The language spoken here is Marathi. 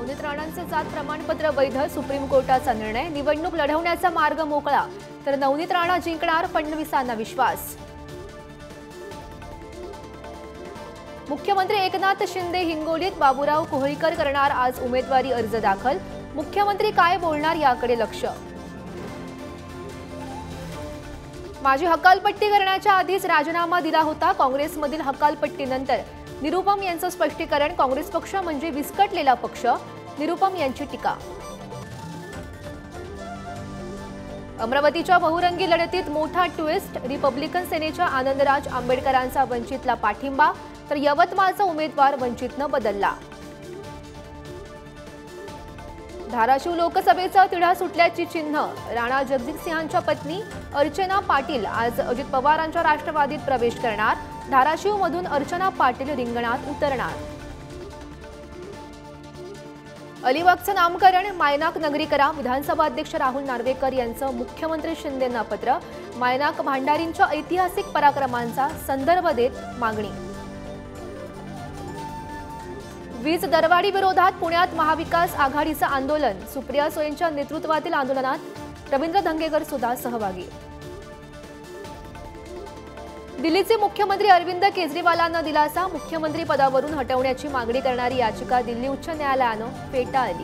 नवनीत राणांचे जात प्रमाणपत्र वैध, सुप्रीम कोर्टाचा निर्णय। निवडणूक लढवण्याचा मार्ग मोकळा, तर नवनीत राणा जिंकणार, फडणवीसांना विश्वास। मुख्यमंत्री एकनाथ शिंदे हिंगोलीत, बाबूराव कोहळीकर करणार आज उमेदवारी अर्ज दाखल। मुख्यमंत्री काय बोलणार याकडे लक्ष। माझी हकालपट्टी करण्याच्या आधीच राजीनामा दिला होता। काँग्रेसमधील हकालपट्टीनंतर निरुपम यांचं स्पष्टीकरण। काँग्रेस पक्ष म्हणजे विस्कटलेला पक्ष, निरुपम यांची टीका। अमरावतीच्या बहुरंगी लढतीत मोठा ट्विस्ट, रिपब्लिकन सेनेच्या आनंदराज आंबेडकरांचा वंचितला पाठिंबा, तर यवतमाळचा उमेदवार वंचितनं बदलला। धाराशिव लोकसभेचा तिढा सुटल्याची चिन्ह, राणा जगजितसिंहांच्या पत्नी अर्चना पाटील आज अजित पवारांच्या राष्ट्रवादीत प्रवेश करणार। धाराशिवमधून अर्चना पाटील रिंगणात उतरणार। अलिबागचं नामकरण मायनाक नगरी करा, विधानसभा अध्यक्ष राहुल नार्वेकर यांचं मुख्यमंत्री शिंदेंना पत्र। मायनाक भांडारींच्या ऐतिहासिक पराक्रमांचा संदर्भ देत मागणी। वीज दरवाढी विरोधात पुण्यात महाविकास आघाडीचं आंदोलन, सुप्रिया सुळेंच्या नेतृत्वातील आंदोलनात रवींद्र धंगेकर सुद्धा सहभागी। दिल्लीचे मुख्यमंत्री अरविंद केजरीवालांना दिलासा, मुख्यमंत्री पदावरून हटवण्याची मागणी करणारी याचिका दिल्ली उच्च न्यायालयानं फेटाळली।